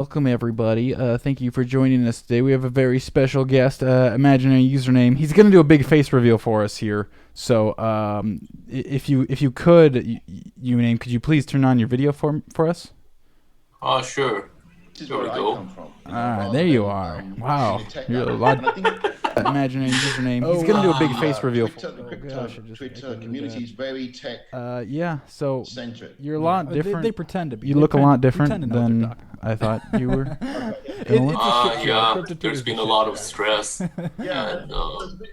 Welcome everybody. Thank you for joining us today. We have a very special guest, imaginary username. He's going to do a big face reveal for us here. So, if you could, name, could you please turn on your video for us? Sure. This is There we where I go. come from. There you are. Wow, you're a lot. Imaginary username. He's going to do a big face reveal. Twitter community is very tech Yeah. So centric. you're a lot different. They pretend to be. You They look a lot different pretend to know what they're than talking I thought you were. It's a shit show. Yeah, Crypto Twitter there's is been a a shit lot show. of stress. Yeah, And,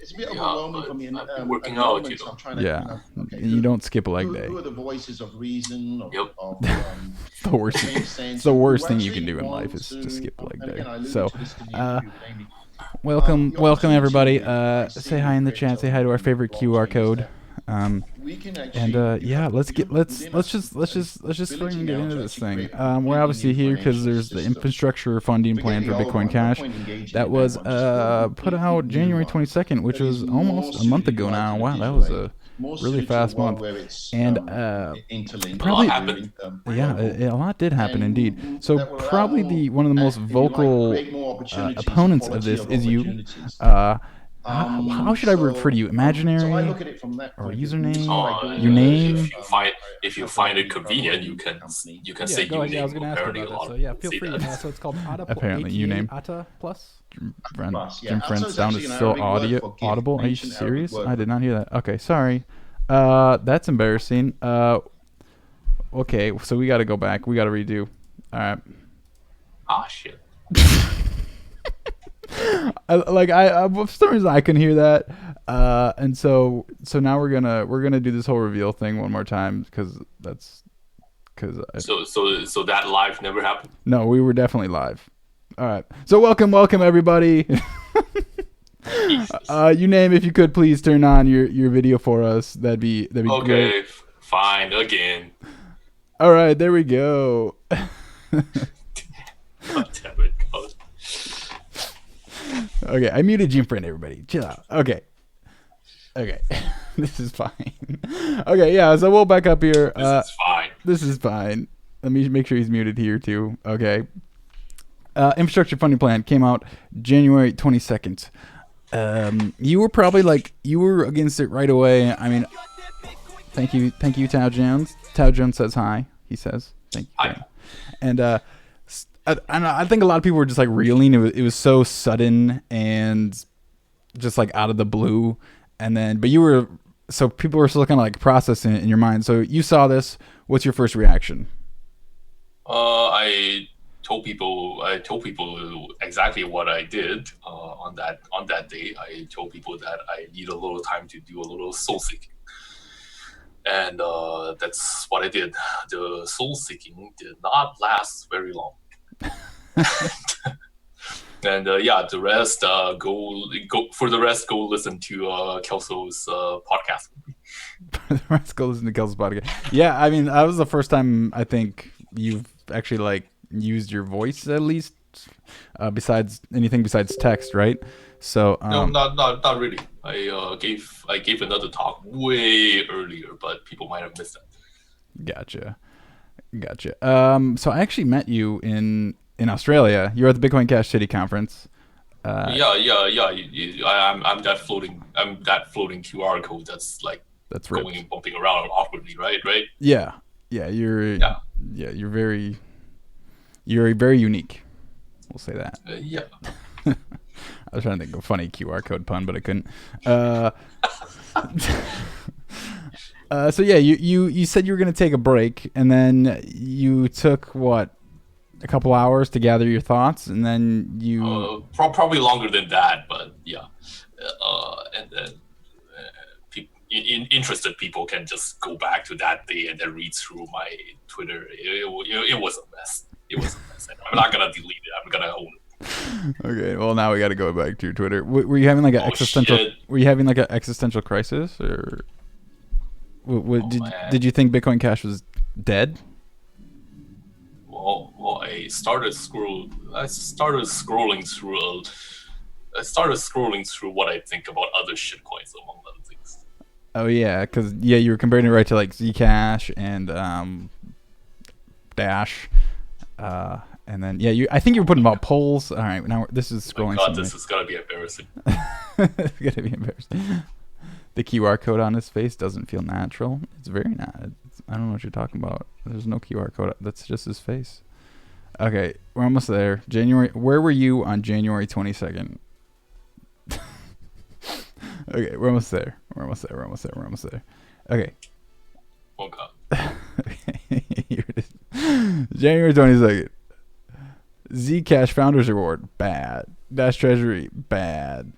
it's a bit yeah, overwhelming but for me. I've been at the working moment, out, you so know. I'm trying to, Yeah. okay, You don't skip a leg who, day. who are the voices of reason? Yep. It's the worst. that make It's sense, the who worst thing you actually can do in life wants is to skip a leg and day. again, I alluded So, to this community mainly. welcome The everybody. opportunity I Say see hi in the crypto chat. Say hi to our favorite blockchain QR is code. that we can And actually, yeah, let's within us, just ability fucking get now into to this actually thing. create We're obviously completely new here because financial there's the system. infrastructure funding plan for Forget the old Bitcoin one, no Cash point engaging that in was that one, just build a put out completely new January one 22nd, which that was is more almost a month suited ago like now. to the Wow, that digital was age, a more really suited to a fast world month. where it's And interlinked, probably yeah, scalable, a lot did happen indeed. and So that will allow probably more, one of the most if you like, vocal create more opportunities, opponents of equality this of is you. opportunities. How should I refer to you? So I Imaginary look at it from that or point of view. This is username? what I do Your as a, name? If you find it convenient, you can company. say Yeah, go ahead. Yeah, I was username. going to ask you Apparently, about a that. lot So of yeah, people feel say free. that. So it's called ATA. Apparently, you name. ATA Plus. Plus, yeah. Jim ATA Friend's is sound actually is an still Arabic word for gift, audible. Are you ancient Arabic serious? word I for did not hear that. Okay, sorry. That's embarrassing. Okay, so we got to go back. We got to redo. All right. Shit. For some reason I couldn't hear that, and so now we're gonna do this whole reveal thing one more time because So that live never happened. no, we were definitely live. All right, so welcome everybody. You name, if you could please turn on your video for us. That'd be great. Okay, fine again. All right, there we go. God damn it, God. Okay, I muted Jim Friend. Everybody, chill out. Okay. This is fine. Okay, yeah. So we'll back up here. This is fine. This is fine. Let me make sure he's muted here too. Okay. Infrastructure funding plan came out January 22nd. You were probably you were against it right away. I mean, thank you, Tao Jones. Tao Jones says hi. He says thank you. Hi. And I think a lot of people were just reeling. It was so sudden and just out of the blue. And then, but so people were still kind of processing it in your mind. So you saw this. What's your first reaction? I told people exactly what I did on that day. I told people that I need a little time to do a little soul seeking, and that's what I did. The soul seeking did not last very long. And yeah, the rest go listen to Kelso's podcast. The rest go listen to Kel's podcast. Yeah, I mean, that was the first time I think you've actually used your voice, at least besides text, right? So No, not really. I gave another talk way earlier, but people might have missed that. Gotcha. So I actually met you in Australia. You were at the Bitcoin Cash City conference. Yeah. I'm that floating QR code that's That's going ripped. and bumping around awkwardly, right? Yeah. You're very unique. We'll say that. Yeah. I was trying to think of a funny QR code pun, but I couldn't. So yeah, you said you were gonna take a break, and then you took a couple hours to gather your thoughts, and then you Probably longer than that, but yeah. And then interested people can just go back to that day and then read through my Twitter. It was a mess. It was a mess. I'm not gonna delete it. I'm gonna own it. Okay, well now we got to go back to your Twitter. Were you having an existential? Shit. Were you having an existential crisis, or did you think Bitcoin Cash was dead? Well, I started scrolling through what I think about other shitcoins, among other things. Oh yeah, because you were comparing it right to Zcash and Dash, And then I think you were putting about polls. All right, now this is scrolling. Oh my God, this is gonna be embarrassing. It's gonna be embarrassing. The QR code on his face doesn't feel natural. It's very not. I don't know what you're talking about. There's no QR code. That's just his face. Okay, we're almost there. January. Where were you on January 22nd? Okay, we're almost there. We're almost there. Okay. Oh God. Okay, here it is. January 22nd. Zcash Founders Award, bad. Dash Treasury, bad.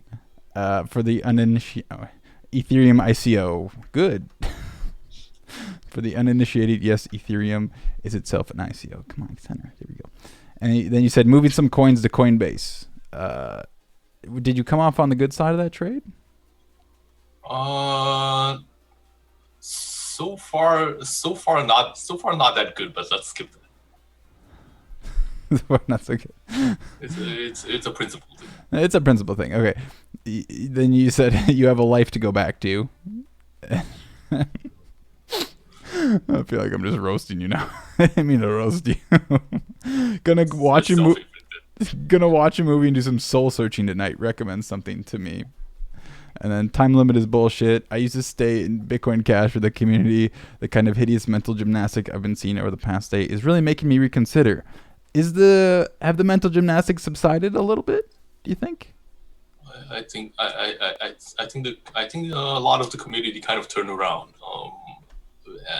For the uninitiated, Ethereum ICO, good. For the uninitiated, yes, Ethereum is itself an ICO. Come on, center. Here we go. And then you said moving some coins to Coinbase. Did you come off on the good side of that trade? So far not that good. But let's skip that. Not so good. It's a principle thing. It's a principle thing. Okay. Then you said you have a life to go back to. I feel like I'm just roasting you now. I didn't mean to roast you. Gonna watch a movie and do some soul searching tonight. Recommend something to me. And then time limit is bullshit. I used to stay in Bitcoin Cash for the community. The kind of hideous mental gymnastic I've been seeing over the past day is really making me reconsider. Have the mental gymnastics subsided a little bit? Do you think? I think a lot of the community kind of turned around,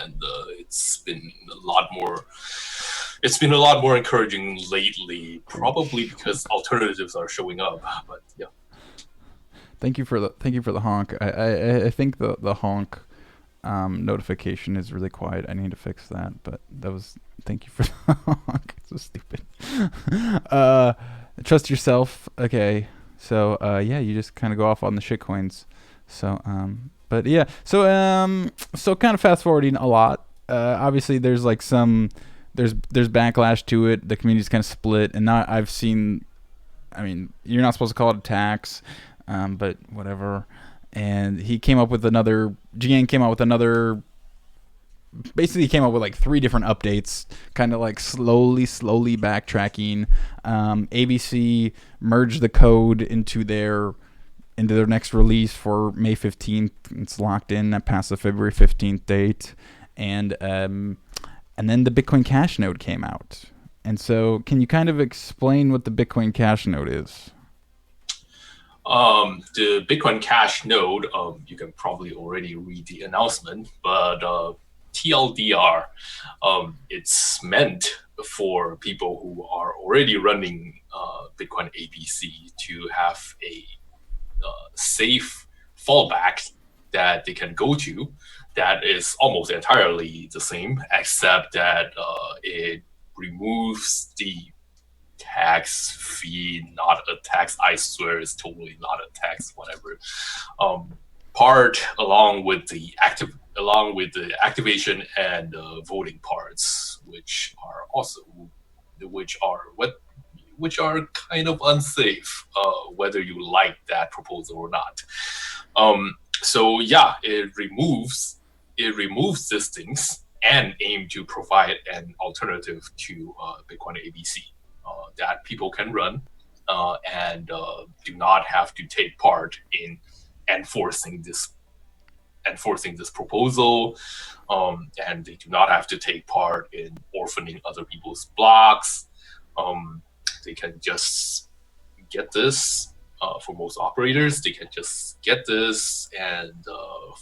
and it's been a lot more. It's been a lot more encouraging lately, probably because alternatives are showing up. But yeah. Thank you for the honk. I think the honk notification is really quiet. I need to fix that. But thank you for the honk. It's so stupid. Trust yourself. Okay. So you just kind of go off on the shitcoins. So but yeah. So kind of fast forwarding a lot. Obviously there's like there's backlash to it. The community's kind of split, and now I've seen. I mean, you're not supposed to call it a tax. But whatever. And GN came out with another, basically he came up with like 3 different updates, kind of like slowly backtracking. ABC merged the code into their next release for May 15th. It's locked in past the February 15th date. And then the Bitcoin Cash node came out. And so can you kind of explain what the Bitcoin Cash node is? The Bitcoin Cash node, you can probably already read the announcement, but TLDR, it's meant for people who are already running Bitcoin ABC to have a safe fallback that they can go to that is almost entirely the same, except that it removes the tax fee, not a tax. I swear it's totally not a tax, whatever. Part along with the activation and voting parts, which are kind of unsafe, whether you like that proposal or not. So yeah, it removes these things and aim to provide an alternative to Bitcoin ABC. That people can run and do not have to take part in enforcing this proposal, and they do not have to take part in orphaning other people's blocks. They can just get this. For most operators, they can just get this and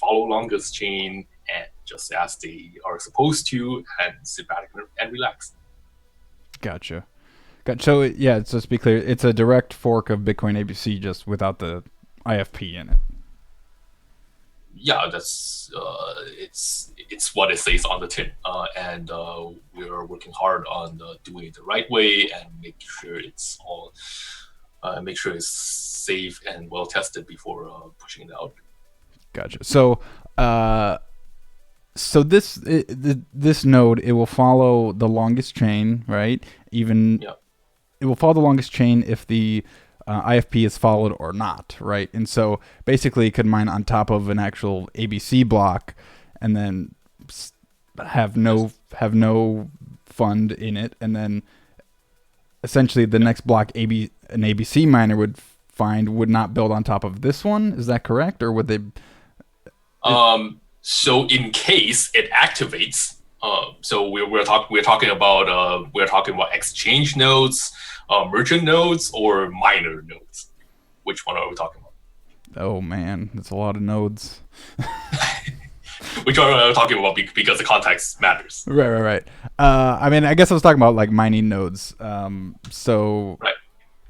follow along this chain and just as they are supposed to, and sit back and relax. Gotcha. So just to be clear, it's a direct fork of Bitcoin ABC, just without the IFP in it. Yeah, that's it's what it says on the tin, and we're working hard on doing it the right way and make sure it's safe and well tested before pushing it out. Gotcha. So this node, it will follow the longest chain, right? It will follow the longest chain if the IFP is followed or not, right? And so basically it could mine on top of an actual ABC block and then have no fund in it, and then essentially the next block an ABC miner would find would not build on top of this one. Is that correct, or would they? So in case it activates, so we're talking about exchange nodes, merchant nodes, or miner nodes. Which one are we talking about? Oh man, that's a lot of nodes. Which one are we talking about? Because the context matters. Right. I mean, I guess I was talking about like mining nodes. So right.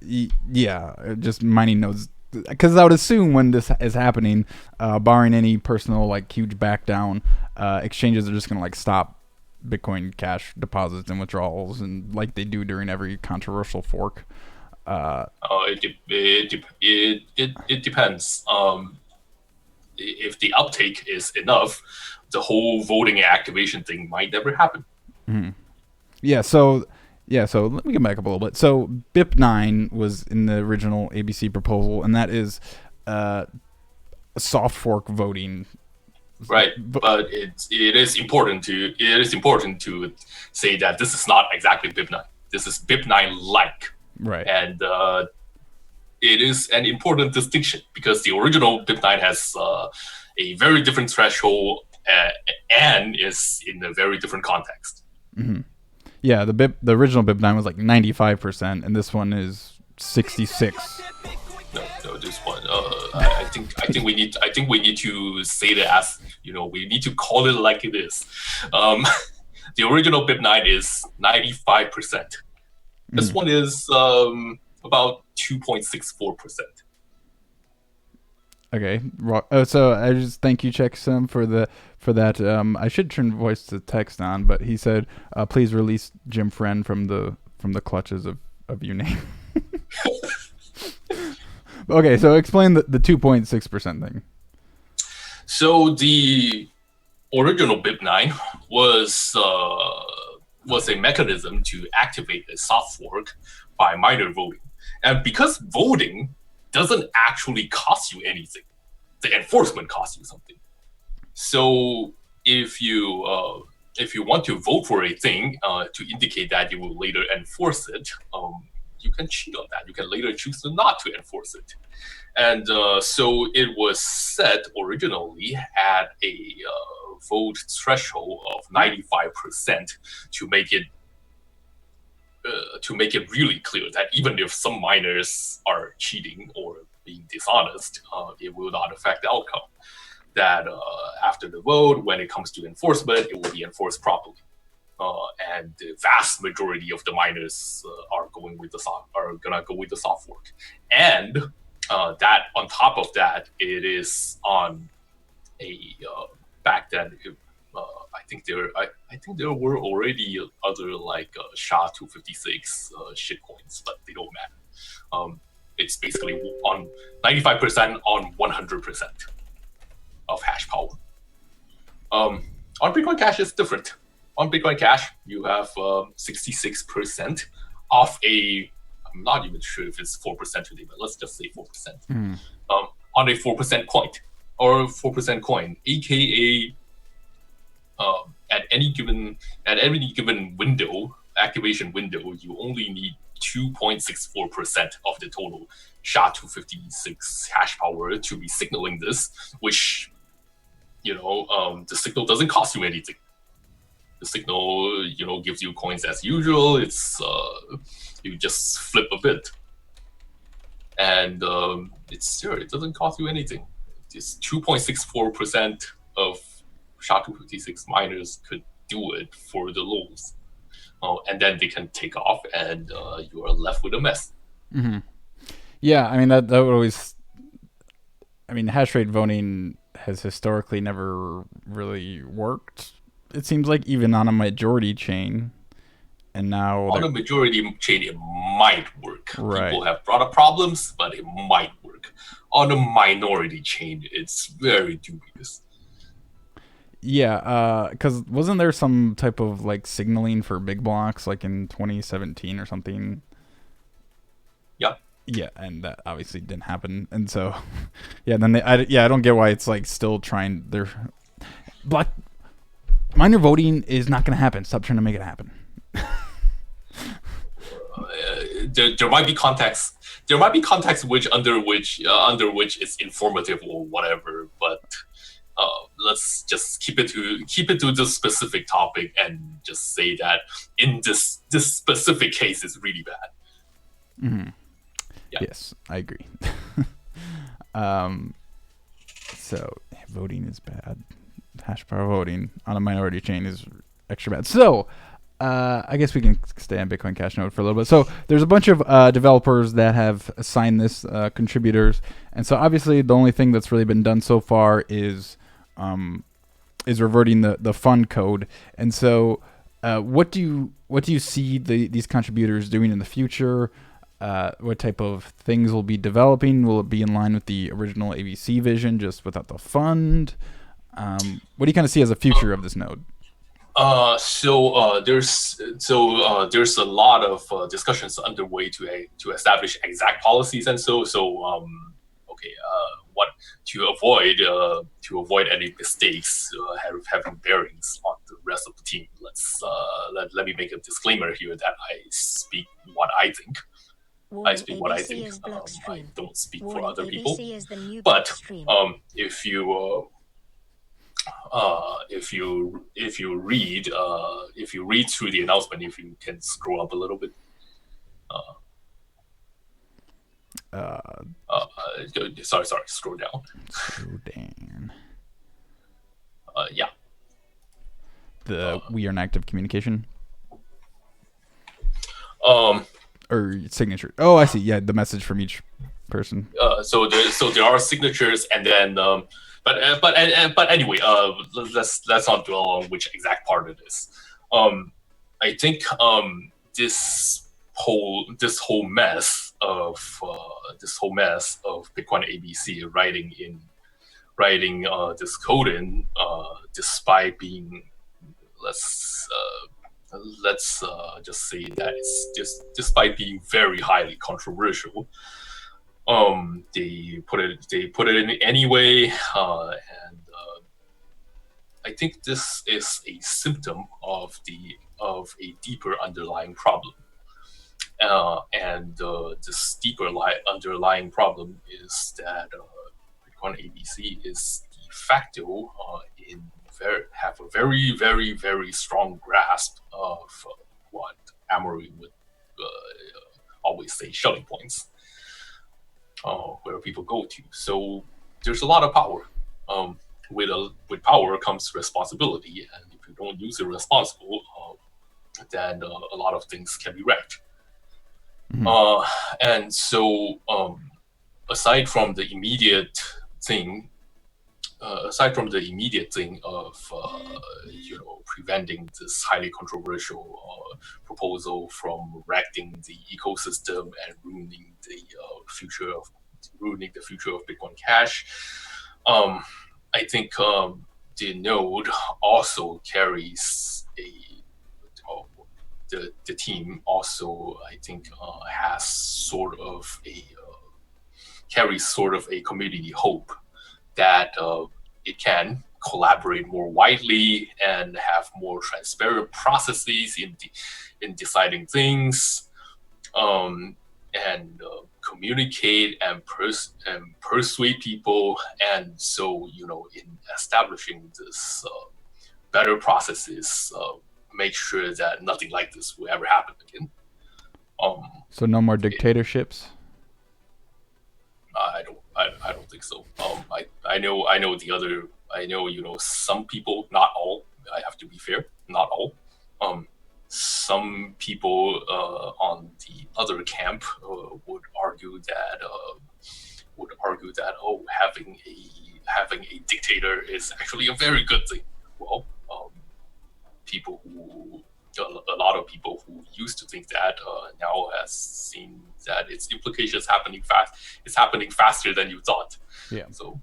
Yeah, just mining nodes. Because I would assume when this is happening, barring any personal like huge back down, exchanges are just gonna like stop Bitcoin Cash deposits and withdrawals, and like they do during every controversial fork. It depends. If the uptake is enough, the whole voting and activation thing might never happen. Mm-hmm. So let me get back up a little bit. So BIP9 was in the original ABC proposal, and that is soft fork voting. Right, but it is important to say that this is not exactly BIP9. This is BIP9 like. Right. And it is an important distinction because the original BIP9 has a very different threshold and is in a very different context. Mm-hmm. Yeah, the original BIP9 was like 95%, and this one is 66. No, this one. I think we need to say that as we need to call it like it is. The original BIP9 is 95%. This one is about 2.64%. Okay. So I just thank you, Checksum, for that. I should turn voice to text on, but he said, "Please release Jim Friend from the clutches of Uname." Okay, so explain the 2.6% thing. So the original BIP9 was a mechanism to activate a soft fork by miner voting, and because voting doesn't actually cost you anything, the enforcement costs you something. So if you want to vote for a thing to indicate that you will later enforce it, you can cheat on that. You can later choose not to enforce it. And so it was set originally at a vote threshold of 95% to make it really clear that even if some miners are cheating or being dishonest, it will not affect the outcome. That after the vote, when it comes to enforcement, it will be enforced properly. And the vast majority of the miners are gonna go with the soft fork. And that on top of that, it is on a back then. I think there were already other like SHA-256 shitcoins, but they don't matter. It's basically on 95% on 100% of hash power. On Bitcoin Cash, it's different. On Bitcoin Cash, you have 66% of I'm not even sure if it's 4% today, but let's just say 4%. On a 4% coin, or 4% coin, aka at any given window, activation window, you only need 2.64% of the total SHA-256 hash power to be signaling this, which the signal doesn't cost you anything. The signal, gives you coins as usual. It's you just flip a bit, and it doesn't cost you anything. It's 2.64% of SHA-256 miners could do it for the lows, and then they can take off, and you are left with a mess. Mm-hmm. Yeah, I mean that would always. I mean, hash rate voting has historically never really worked. It seems like even on a majority chain, and now on a majority chain it might work. Right. People have brought up problems, but it might work. On a minority chain, it's very dubious. Yeah, because wasn't there some type of like signaling for big blocks like in 2017 or something? Yeah. Yeah, and that obviously didn't happen, and so yeah, then I don't get why it's like still trying. Their block minor voting is not going to happen. Stop trying to make it happen. there might be context. There might be context under which it's informative or whatever. But let's just keep it to this specific topic and just say that in this specific case is really bad. Mm-hmm. Yeah. Yes, I agree. So voting is bad. Hash power voting on a minority chain is extra bad. So I guess we can stay on Bitcoin Cash node for a little bit. So there's a bunch of developers that have signed this, contributors, and so obviously the only thing that's really been done so far is reverting the fund code. And so what do you see these contributors doing in the future? What type of things will be developing? Will it be in line with the original ABC vision, just without the fund? What do you kind of see as a future of this node? So there's a lot of discussions underway to establish exact policies, and what to avoid any mistakes having bearings on the rest of the team. Let me make a disclaimer here that I speak what I think. I speak what I think. I don't speak for other people. But if you read through the announcement, if you can scroll up a little bit. Sorry, scroll down. Scroll down. Yeah. We are in active communication. Or signature. Oh, I see. Yeah, the message from each person. So there are signatures, and then but anyway, let's not dwell on which exact part it is. I think this whole mess of Bitcoin ABC writing this code in, despite being let's just say that it's just despite being very highly controversial, they put it in anyway, and I think this is a symptom of a deeper underlying problem, and this deeper underlying problem is that Bitcoin ABC is de facto have a very, very, very strong grasp of what Amory would always say, shelling points, where people go to. So there's a lot of power. With power comes responsibility, and if you don't use it responsible, then a lot of things can be wrecked. Mm-hmm. And so, aside from the immediate thing of preventing this highly controversial proposal from wrecking the ecosystem and ruining the future of Bitcoin Cash, I think the node also carries the team also, I think, has carries sort of a community hope that it can collaborate more widely and have more transparent processes in deciding things, and communicate and persuade people, and so in establishing this better processes, make sure that nothing like this will ever happen again. So no more dictatorships. I don't think so. I know some people, not all. I have to be fair, not all. Some people on the other camp would argue that having a dictator is actually a very good thing. Well, a lot of people who used to think that now has seen that its implications happening fast. It's happening faster than you thought. Yeah. So.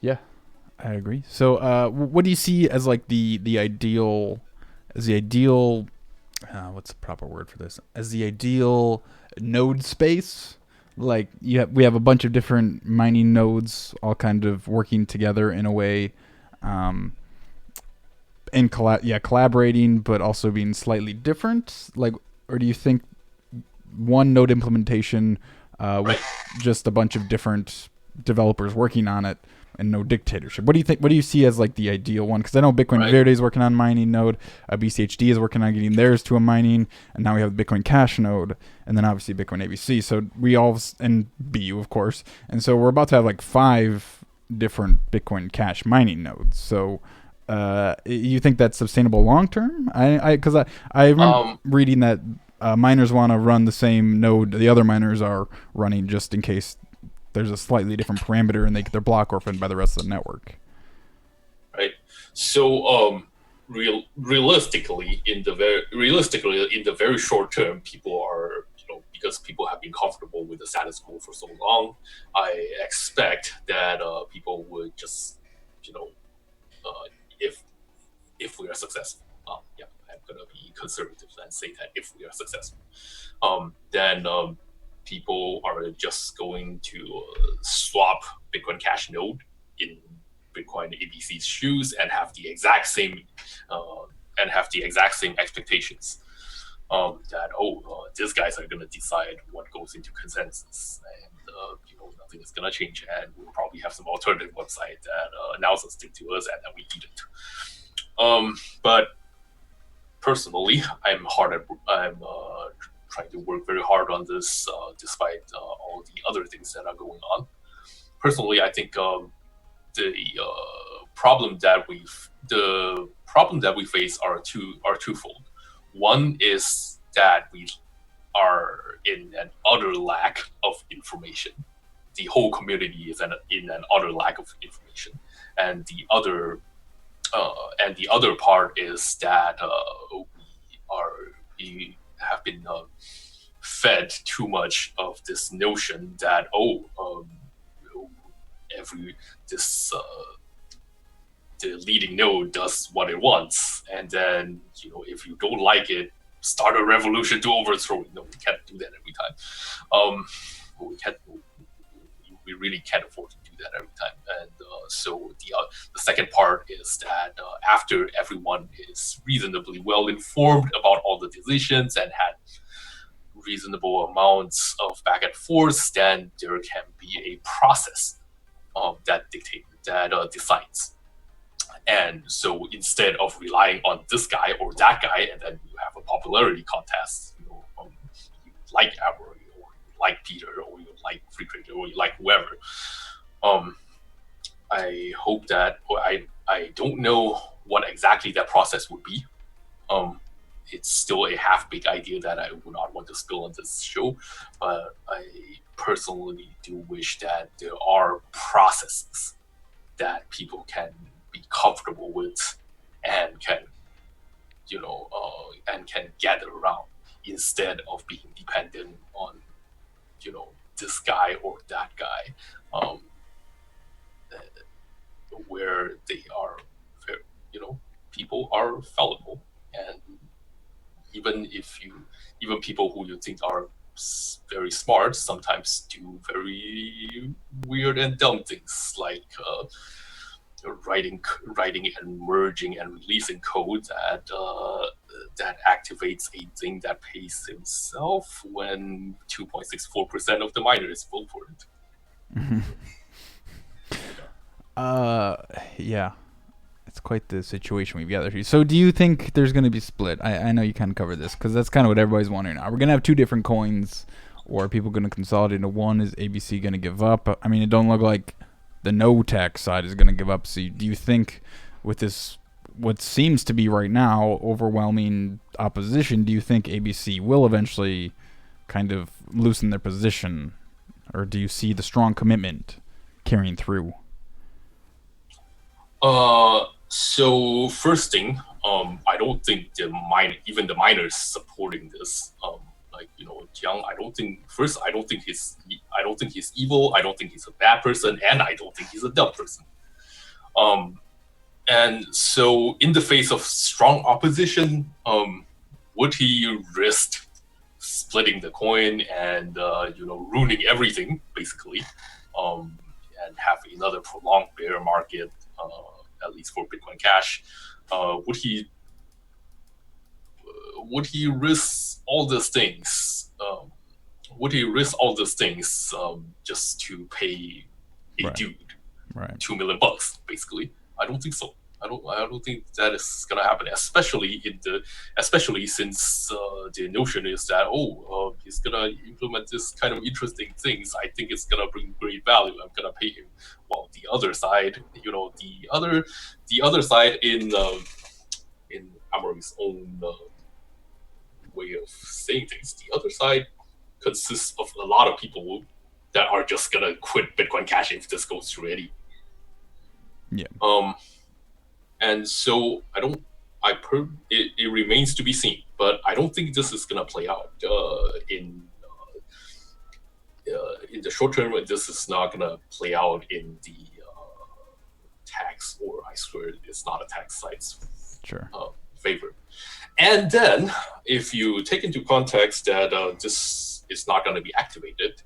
Yeah, I agree. So, what do you see as like the ideal? What's the proper word for this? As the ideal node space? Like we have a bunch of different mining nodes, all kind of working together in a way. And collaborating, but also being slightly different. Like, or do you think one node implementation with just a bunch of different developers working on it and no dictatorship. What do you think? What do you see as like the ideal one? Because I know Bitcoin Verde is working on mining node, BCHD is working on getting theirs to a mining, and now we have the Bitcoin Cash node, and then obviously Bitcoin ABC. So we all, and BU of course, and so we're about to have like 5 different Bitcoin Cash mining nodes. So you think that's sustainable long term? I remember reading that miners want to run the same node the other miners are running, just in case there's a slightly different parameter and they're block orphaned by the rest of the network. Right. So realistically, in the very short term, people are, because people have been comfortable with the status quo for so long, I expect that people would just, if we are successful, I'm gonna be conservative and say that if we are successful, then people are just going to swap Bitcoin Cash node in Bitcoin ABC's shoes and have the exact same expectations. That these guys are gonna decide what goes into consensus, and nothing is gonna change, and we'll probably have some alternative website that announces it to us, and then we eat it. But personally, I'm trying to work very hard on this, despite all the other things that are going on. Personally, I think the problem that we face are twofold. One is that we are in an utter lack of information. The whole community is in an utter lack of information, and the other part is that we have been fed too much of this notion that the leading node does what it wants, and then if you don't like it, start a revolution to overthrow it. No, we can't do that every time. We really can't afford to do that every time. And so the second part is that after everyone is reasonably well informed about all the decisions and had reasonable amounts of back and forth, then there can be a process that decides. And so instead of relying on this guy or that guy, and then you have a popularity contest, you like Avery, or you like Peter, or you like Free Trader, or you like whoever. I hope that, I don't know what exactly that process would be. It's still a half-baked idea that I would not want to spill on this show, but I personally do wish that there are processes that people can be comfortable with and can gather around, instead of being dependent on this guy or that guy, where they are people are fallible, and even people who you think are very smart sometimes do very weird and dumb things, like writing and merging and releasing code that activates a thing that pays himself when 2.64% of the miners vote for it. Yeah, it's quite the situation we've gathered here. So do you think there's going to be split? I know you kind of covered this, because that's kind of what everybody's wondering. Are we going to have 2 different coins, or are people going to consolidate into one? Is ABC going to give up? I mean, it don't look like the no tax side is going to give up. So do you think, with this, what seems to be right now overwhelming opposition, do you think ABC will eventually kind of loosen their position, or do you see the strong commitment carrying through? So first thing, I don't think even the miners supporting this. Jiang, I don't think he's evil. I don't think he's a bad person, and I don't think he's a dumb person. And so in the face of strong opposition, would he risk splitting the coin and ruining everything, basically, and have another prolonged bear market, at least for Bitcoin Cash? Would he risk all these things would he risk all these things just to pay a Right. dude Right. $2 million basically? I don't think so. I don't think that is gonna happen, especially since the notion is that he's gonna implement this kind of interesting things. I think it's gonna bring great value. I'm gonna pay him. While the other side, the other side in Amory's own way of saying things, the other side consists of a lot of people that are just gonna quit Bitcoin Cash if this goes through anyway. Yeah. And so it remains to be seen, but I don't think this is gonna play out in the short term. This is not gonna play out in the tax, or I swear it's not a tax site's Sure. favor. And then, if you take into context that this is not going to be activated,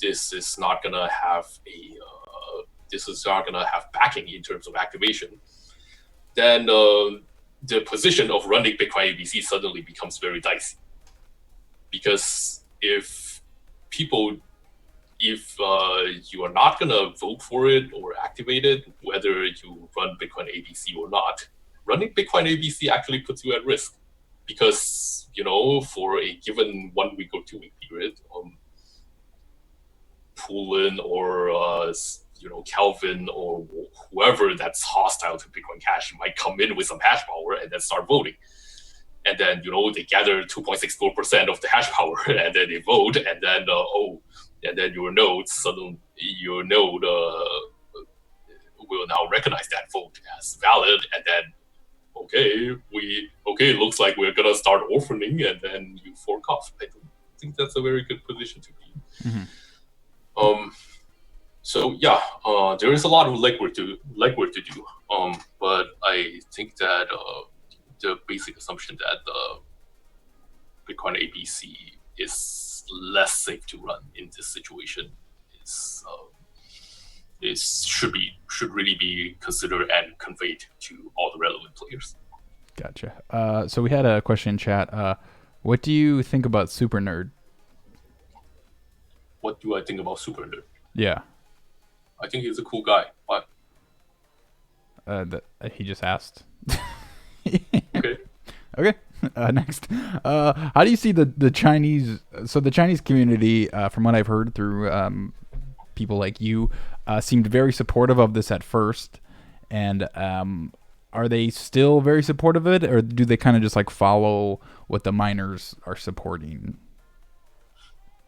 this is not going to have backing in terms of activation, then the position of running Bitcoin ABC suddenly becomes very dicey. Because if you are not going to vote for it or activate it, whether you run Bitcoin ABC or not, running Bitcoin ABC actually puts you at risk. Because, for a given 1 week or 2 week period, Collin or Calvin or whoever that's hostile to Bitcoin Cash might come in with some hash power and then start voting. And then, they gather 2.64% of the hash power, and then they vote, and then your node will now recognize that vote as valid, and then it looks like we're gonna start orphaning, and then you fork off. I don't think that's a very good position to be. Mm-hmm. So yeah, there is a lot of legwork to do. But I think that the basic assumption that Bitcoin ABC is less safe to run in this situation should really be considered and conveyed to all the relevant players. Gotcha. So we had a question in chat. What do you think about Super Nerd? What do I think about Super Nerd? Yeah. I think he's a cool guy. Why? He just asked. Okay. Okay. Next. How do you see the Chinese? So the Chinese community, from what I've heard through people like you, seemed very supportive of this at first, and are they still very supportive of it, or do they kind of just like follow what the miners are supporting?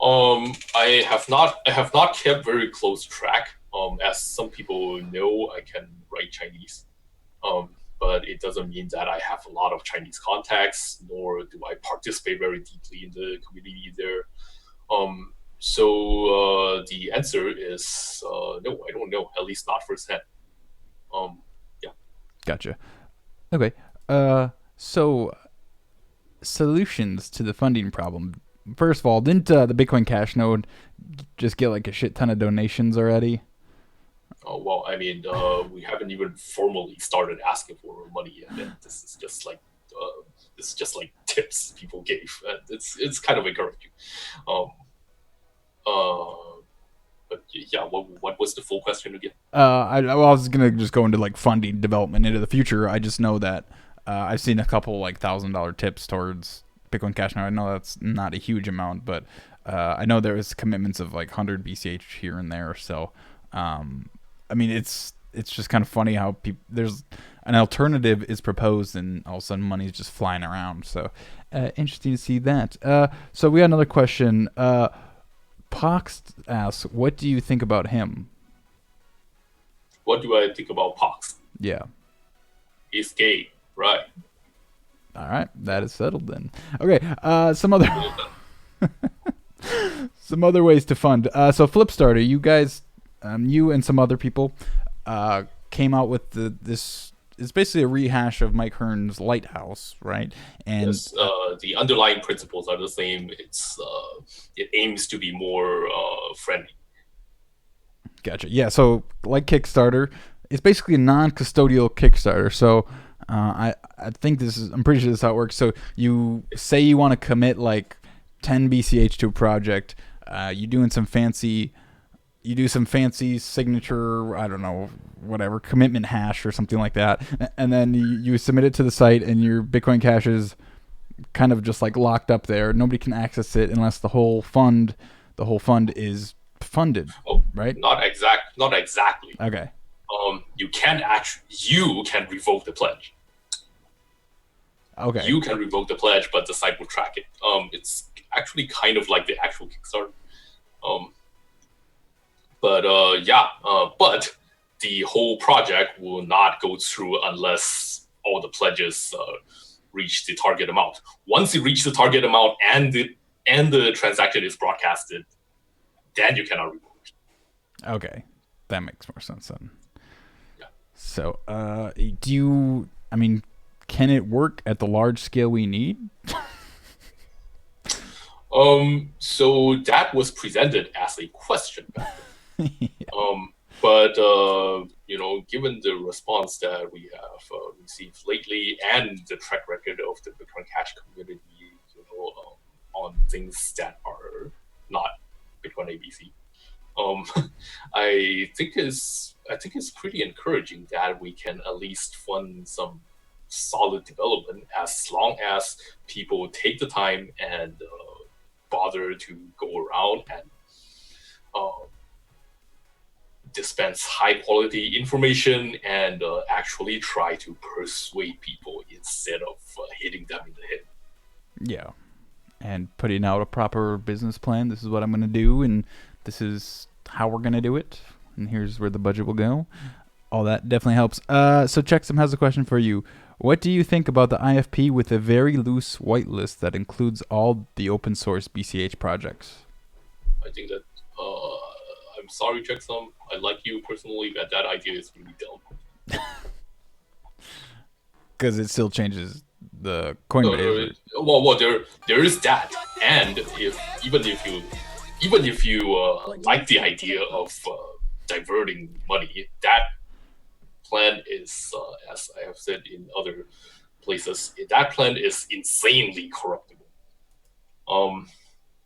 I have not kept very close track. As some people know, I can write Chinese. But it doesn't mean that I have a lot of Chinese contacts, nor do I participate very deeply in the community there. So the answer is no, I don't know, at least not firsthand. Yeah. Gotcha. Okay. So solutions to the funding problem. First of all, didn't the Bitcoin Cash node just get like a shit ton of donations already? Well, I mean, we haven't even formally started asking for money yet. And this is just like tips people gave. It's kind of encouraging. But yeah, what was the full question again? I was gonna just go into like funding development into the future. I just know that I've seen a couple like $1,000 tips towards Bitcoin Cash now. I know that's not a huge amount, but I know there is commitments of like 100 BCH here and there. So I mean, it's just kind of funny how there's an alternative is proposed and all of a sudden money's just flying around. So interesting to see that. So we got another question. Pox asks, what do you think about him? What do I think about Pox? Yeah. He's gay, right? All right, that is settled then. Okay, some other ways to fund. So Flipstarter, you guys, you and some other people, came out with this. It's basically a rehash of Mike Hearn's Lighthouse, right? And yes, the underlying principles are the same. It aims to be more friendly. Gotcha. Yeah. So like Kickstarter, it's basically a non-custodial Kickstarter. So I think I'm pretty sure this is how it works. So you say you want to commit like 10 BCH to a project. You do some fancy signature, I don't know, whatever, commitment hash or something like that, and then you submit it to the site, and your Bitcoin Cash is kind of just like locked up there. Nobody can access it unless the whole fund is funded, right? Not exactly. Okay. You can revoke the pledge. Okay. You can revoke the pledge, but the site will track it. It's actually kind of like the actual Kickstarter. But the whole project will not go through unless all the pledges reach the target amount. Once you reach the target amount and the transaction is broadcasted, then you cannot revoke it. Okay, that makes more sense then. Yeah. So, can it work at the large scale we need? So that was presented as a question. Yeah. Given the response that we have received lately and the track record of the Bitcoin Cash community, on things that are not Bitcoin ABC, I think it's pretty encouraging that we can at least fund some solid development as long as people take the time and bother to go around and dispense high quality information and actually try to persuade people instead of hitting them in the head. Yeah. And putting out a proper business plan. This is what I'm going to do, and this is how we're going to do it, and here's where the budget will go. All that definitely helps. So Checksum has a question for you. What do you think about the IFP with a very loose whitelist that includes all the open source BCH projects? I think that I'm sorry, Checksum. I like you personally, but that idea is really dumb. Because it still changes the Coinbase. Well, there is that, and even if you like the idea of diverting money, that plan is, as I have said in other places, that plan is insanely corruptible.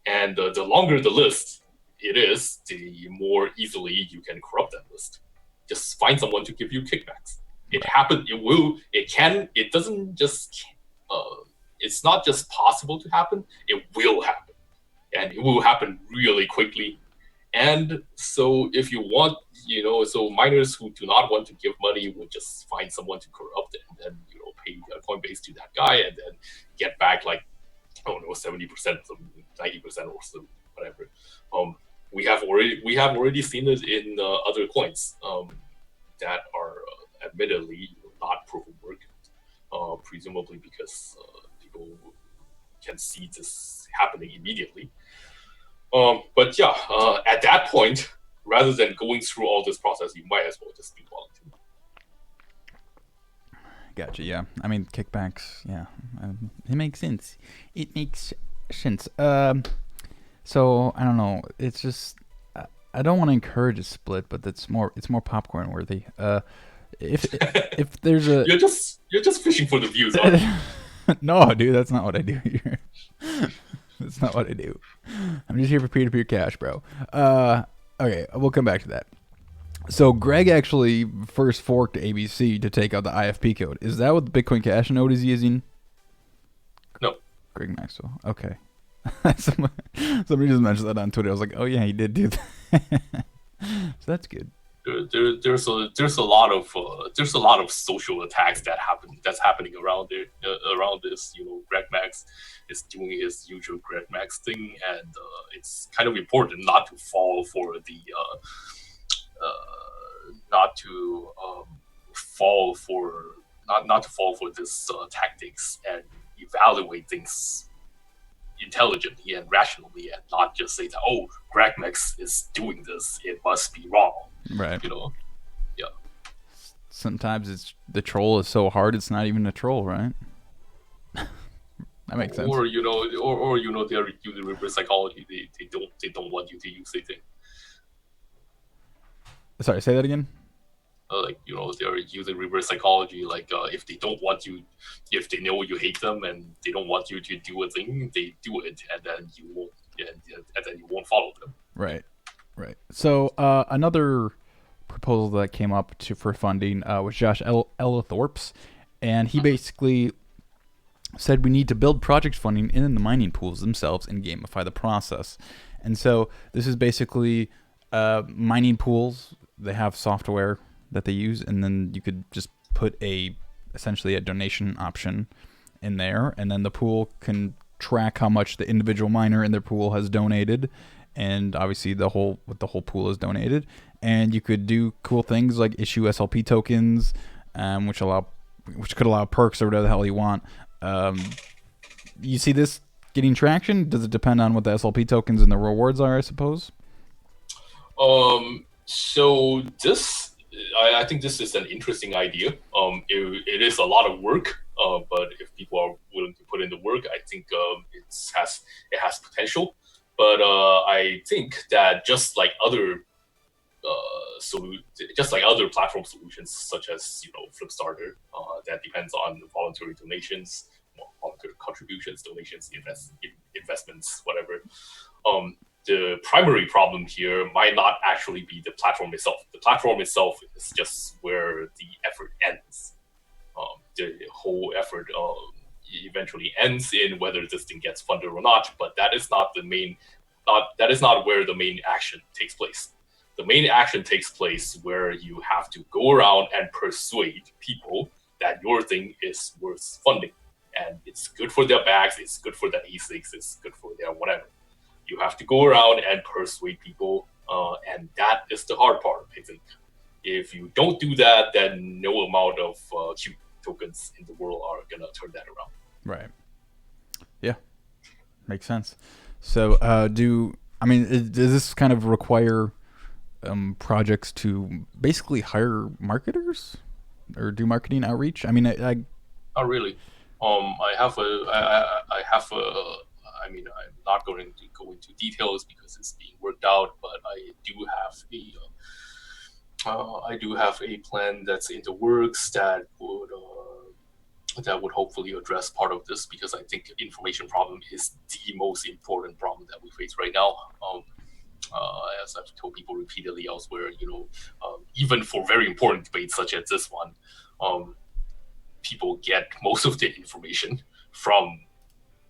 And the longer the list it is, the more easily you can corrupt that list. Just find someone to give you kickbacks. It happens. It will. It can. It doesn't just. It's not just possible to happen. It will happen, and it will happen really quickly. And so, if you want, so miners who do not want to give money will just find someone to corrupt it, and then pay Coinbase to that guy, and then get back 70%, 90% or so, whatever. We have already seen it in other coins that are admittedly not proof of work, presumably because people can see this happening immediately. But yeah, at that point, rather than going through all this process, you might as well just be volunteer. Gotcha. Yeah. I mean, kickbacks. Yeah. It makes sense. It makes sense. So I don't know. It's just I don't want to encourage a split, but it's more popcorn worthy. If there's a you're just fishing for the views, aren't you? No, dude, that's not what I do here. That's not what I do. I'm just here for P2P Cash, bro. Okay, we'll come back to that. So Greg actually first forked ABC to take out the IFP code. Is that what the Bitcoin Cash node is using? No. Greg Maxwell. Okay. Somebody just mentioned that on Twitter. I was like, oh yeah, he did do that. So that's good. There's a lot of social attacks that's happening around this. Greg Max is doing his usual Greg Max thing, and it's kind of important not to fall for this tactics, and evaluate things intelligently and rationally, and not just say that, oh, Greg Max is doing this, it must be wrong. Right. Yeah. Sometimes it's the troll is so hard it's not even a troll, right? That makes sense. Or they're using reverse psychology. They don't want you to use a thing. Sorry, say that again. Like they're using reverse psychology. Like if they don't want you, if they know you hate them and they don't want you to do a thing, they do it, and then you won't, and then you won't follow them. Right. So another proposal that came up for funding was Josh Ellithorpe's, and he basically said we need to build project funding in the mining pools themselves and gamify the process. And so this is basically mining pools. They have software that they use, and then you could just put essentially a donation option in there, and then the pool can track how much the individual miner in their pool has donated, and obviously the whole pool is donated. And you could do cool things like issue SLP tokens, which could allow perks or whatever the hell you want. You see this getting traction? Does it depend on what the SLP tokens and the rewards are, I suppose? So I think this is an interesting idea. It is a lot of work, but if people are willing to put in the work, I think it has potential. But I think that just like other platform solutions, such as Flipstarter, that depends on voluntary donations, voluntary contributions, donations, investments, whatever. The primary problem here might not actually be the platform itself. The platform itself is just where the effort ends. The whole effort eventually ends in whether this thing gets funded or not. But that is not that is not where the main action takes place. The main action takes place where you have to go around and persuade people that your thing is worth funding, and it's good for their bags, it's good for their ASICs, it's good for their whatever. You have to go around and persuade people, and that is the hard part, I think. If you don't do that, then no amount of Q tokens in the world are going to turn that around. Right. Yeah. Makes sense. So does this kind of require projects to basically hire marketers or do marketing outreach? I mean, Not really. I mean, I'm not going to go into details because it's being worked out, but I do have a plan that's in the works that would hopefully address part of this, because I think information problem is the most important problem that we face right now. As I've told people repeatedly elsewhere, even for very important debates such as this one, people get most of the information from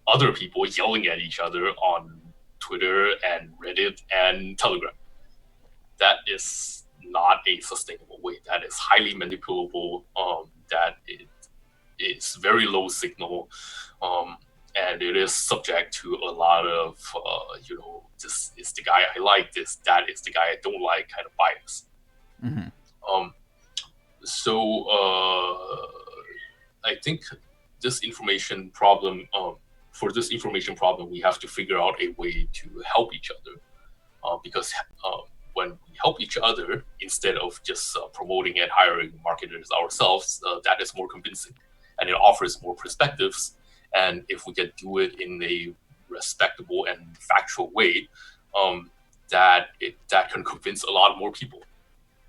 other people yelling at each other on Twitter and Reddit and Telegram. That is not a sustainable way. That is highly manipulable. That it is very low signal, and it is subject to a lot of this is the guy I like, that is the guy I don't like kind of bias. Mm-hmm. So I think this information problem. For this information problem, we have to figure out a way to help each other, because when we help each other, instead of just promoting and hiring marketers ourselves, that is more convincing, and it offers more perspectives. And if we can do it in a respectable and factual way, that can convince a lot more people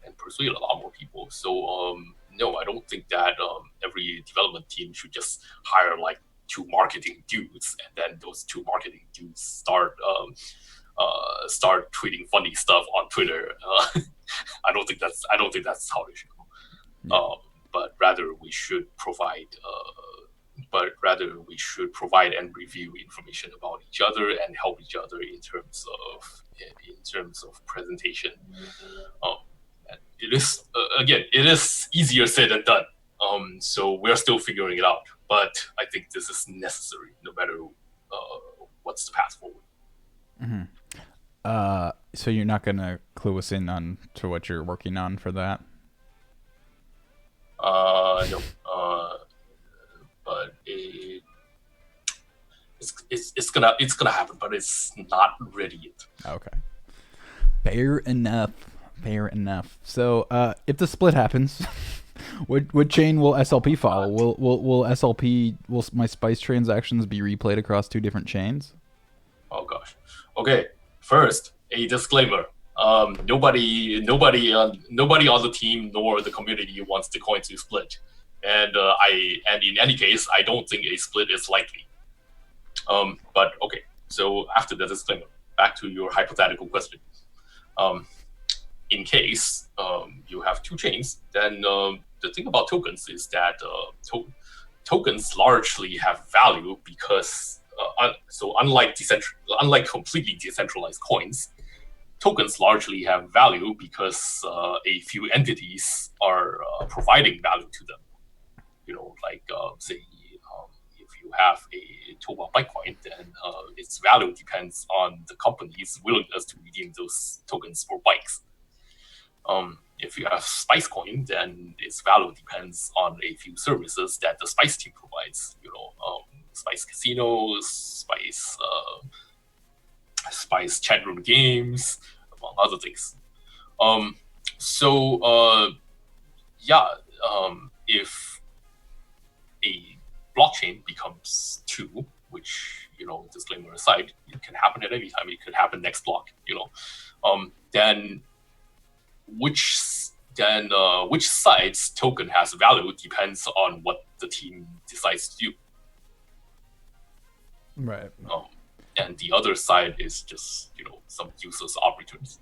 and persuade a lot more people. So no, I don't think that every development team should just hire like 2 marketing dudes, and then those 2 marketing dudes start tweeting funny stuff on Twitter. I don't think that's how it should go. But rather we should provide and review information about each other and help each other in terms of presentation. And it is it is easier said than done. So we're still figuring it out. But I think this is necessary, no matter what's the path forward. Mm-hmm. So you're not going to clue us in on to what you're working on for that? No. But it's gonna happen, but it's not ready yet. Okay. Fair enough. So if the split happens. What chain will SLP follow? Will my Spice transactions be replayed across 2 different chains? Oh gosh. Okay. First, a disclaimer. Nobody on the team nor the community wants the coin to split, and in any case, I don't think a split is likely. But okay, so after the disclaimer, back to your hypothetical question. In case you have two chains, then the thing about tokens is that tokens largely have value because unlike completely decentralized coins, tokens largely have value because a few entities are providing value to them. Like say, if you have a Toba Bitcoin, then its value depends on the company's willingness to redeem those tokens for bikes. If you have Spice Coin, then its value depends on a few services that the Spice team provides. Spice Casinos, Spice chat room games, among other things. If a blockchain becomes two, which, disclaimer aside, it can happen at any time. It could happen next block, then which side's token has value depends on what the team decides to do. Right. And the other side is just, some useless operators.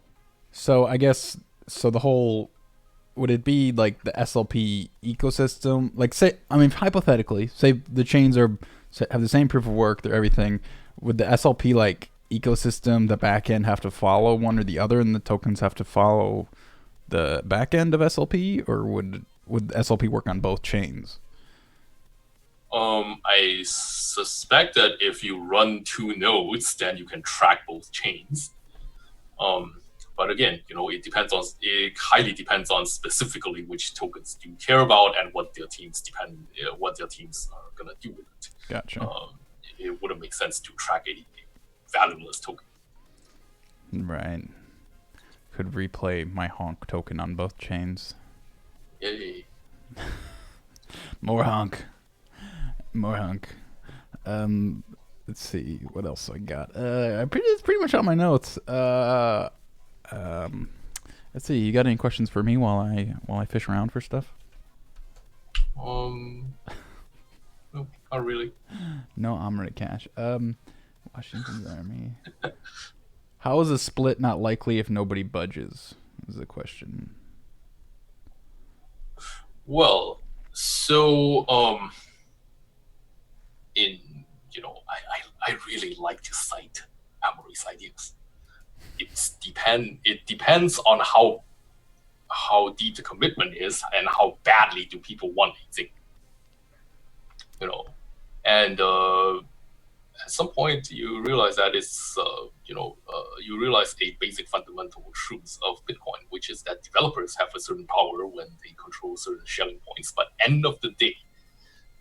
So I guess, would it be like the SLP ecosystem? Like hypothetically, say the chains have the same proof of work, they're everything. Would the SLP ecosystem, the back end, have to follow one or the other, and the tokens have to follow the back end of SLP, or would SLP work on both chains? I suspect that if you run two nodes, then you can track both chains. But again, it highly depends on specifically which tokens you care about and what their teams are gonna do with it. Gotcha. It wouldn't make sense to track a valueless token. Right. Could replay my honk token on both chains. Yay. More honk. Let's see what else I got. It's pretty much on my notes. Let's see. You got any questions for me while I fish around for stuff? No, not really. No Omrit Cash. Washington's Army. How is a split not likely if nobody budges? Is the question. Well, so I really like to cite Amory's ideas. It depends on how deep the commitment is and how badly do people want anything. And at some point you realize that it's you realize a basic fundamental truth of Bitcoin, which is that developers have a certain power when they control certain shelling points. But end of the day,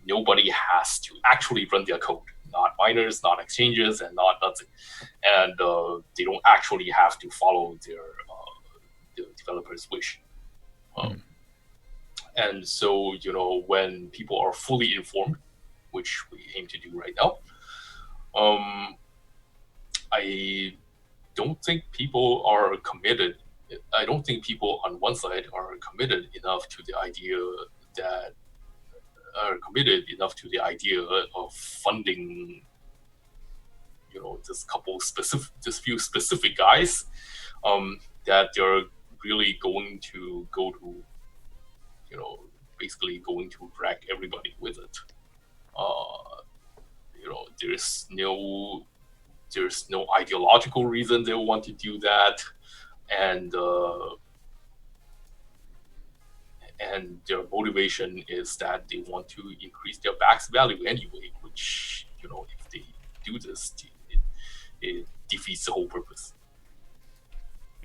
nobody has to actually run their code. Not miners, not exchanges, and not nothing. And they don't actually have to follow their developer's wish. And so, when people are fully informed, which we aim to do right now, I don't think people are committed. I don't think people on one side are committed enough to the idea of funding, this few specific guys, that they're really going to go to, basically going to drag everybody with it. There's no ideological reason they want to do that, and their motivation is that they want to increase their back's value anyway, which, if they do this, it defeats the whole purpose.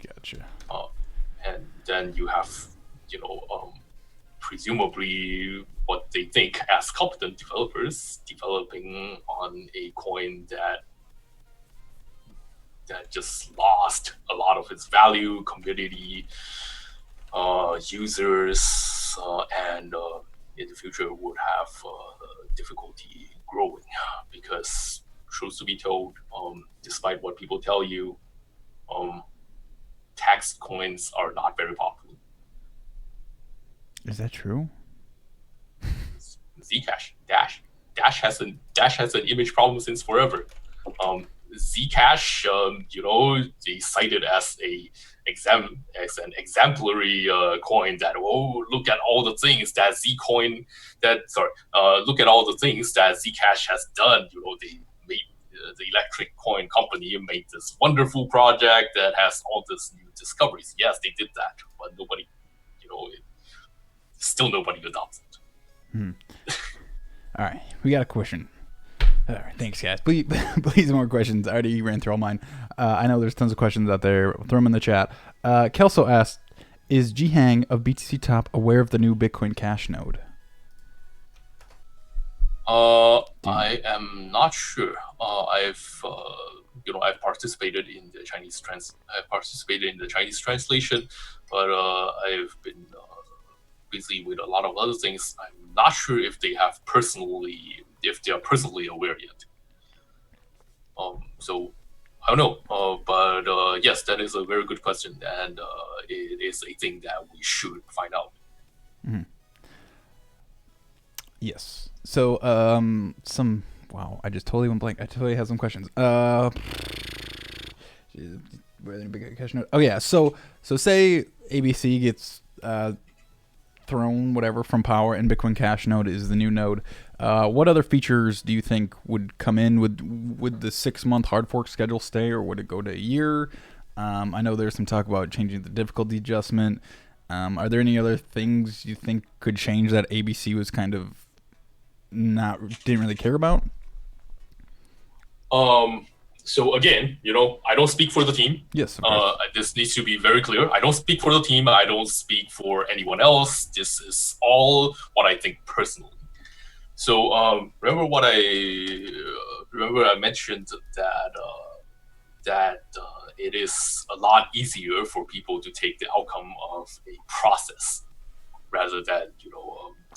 Gotcha. And then you have, presumably what they think as competent developers developing on a coin that just lost a lot of its value, community, users, and in the future would have difficulty growing, because truth to be told, despite what people tell you, tax coins are not very popular. Is that true? Zcash, Dash has an image problem since forever. Zcash, they cite it as an exemplary coin that look at all the things that look at all the things that Zcash has done. They made the electric coin company made this wonderful project that has all these new discoveries. Yes, they did that, but nobody, still nobody adopts it. All right, we got a question. All right, thanks, guys. Please, more questions. I already ran through all mine. I know there's tons of questions out there. Throw them in the chat. Kelso asked, is Jihang of BTC Top aware of the new Bitcoin Cash node? I am not sure. I've participated in the Chinese translation, but I've been busy with a lot of other things. I'm not sure if they are personally aware yet. So I don't know. But yes, that is a very good question, and it is a thing that we should find out. Mm-hmm. Yes. So wow, I just totally went blank. I totally have some questions. Oh yeah. So say ABC gets thrown whatever from power and Bitcoin Cash node is the new node. What other features do you think would come in? Would the 6-month hard fork schedule stay, or would it go to a year? I know there's some talk about changing the difficulty adjustment. Are there any other things you think could change that ABC was kind of didn't really care about? So again, I don't speak for the team. Yes. This needs to be very clear. I don't speak for the team. I don't speak for anyone else. This is all what I think personally. So remember I mentioned that it is a lot easier for people to take the outcome of a process rather than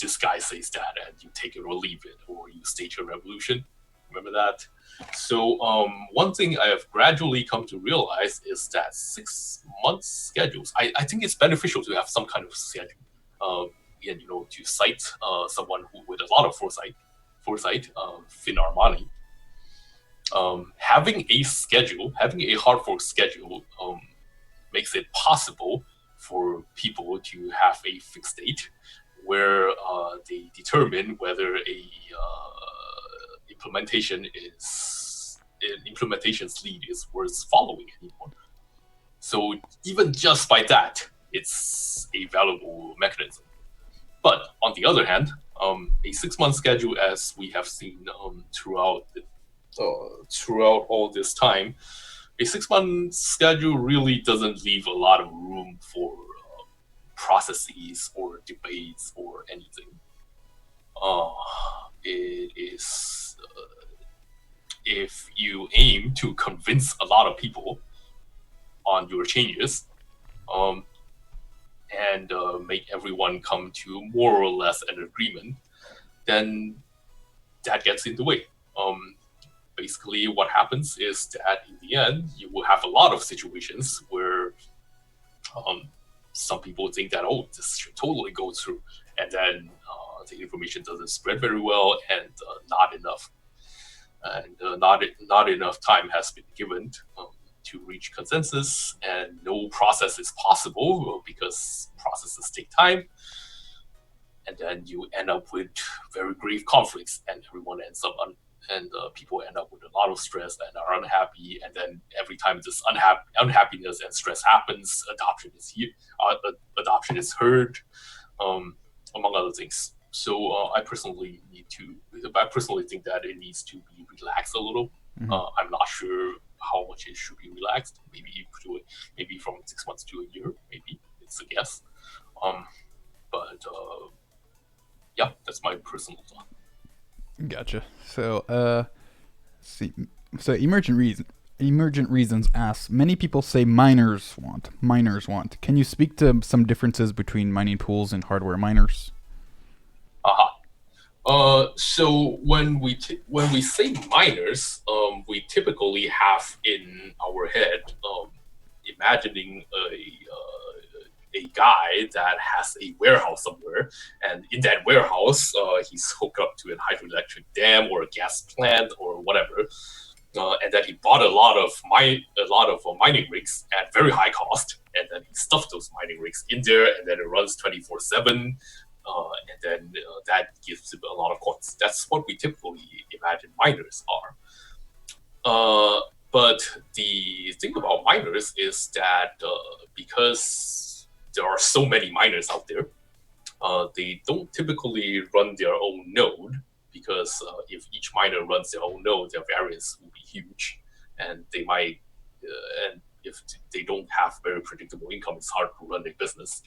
this guy says that and you take it or leave it, or you stage a revolution. Remember that? So one thing I have gradually come to realize is that 6-month schedules, I think it's beneficial to have some kind of schedule. And to cite someone with a lot of foresight, Finn Armani. Having a hard fork schedule, makes it possible for people to have a fixed date where they determine whether implementation's lead is worth following anymore. So even just by that, it's a valuable mechanism. But on the other hand, a 6-month schedule, as we have seen throughout all this time, a 6-month schedule really doesn't leave a lot of room for processes or debates or anything. It is if you aim to convince a lot of people on your changes, and make everyone come to more or less an agreement, then that gets in the way. Basically, what happens is that in the end, you will have a lot of situations where some people think that, this should totally go through, and then the information doesn't spread very well, and not enough time has been given to reach consensus, and no process is possible because processes take time, and then you end up with very grave conflicts, and everyone ends up people end up with a lot of stress and are unhappy, and then every time this unhappiness and stress happens, adoption is heard, among other things. So I personally think that it needs to be relaxed a little. Mm-hmm. I'm not sure how much it should be relaxed. Maybe you could do it maybe from 6 months to a year. Maybe it's a guess. But yeah, that's my personal thought. Gotcha. So see. So Emergent Reasons asks, many people say miners want. Can you speak to some differences between mining pools and hardware miners? So when we say miners, we typically have in our head imagining a guy that has a warehouse somewhere, and in that warehouse, he's hooked up to a hydroelectric dam or a gas plant or whatever, and then he bought a lot of mining rigs at very high cost, and then he stuffed those mining rigs in there, and then it runs 24/7, and then that gives him a lot of coins. That's what we typically imagine miners are. But the thing about miners is that because there are so many miners out there, they don't typically run their own node, because if each miner runs their own node, their variance will be huge, and they might, and if they don't have very predictable income, it's hard to run a business.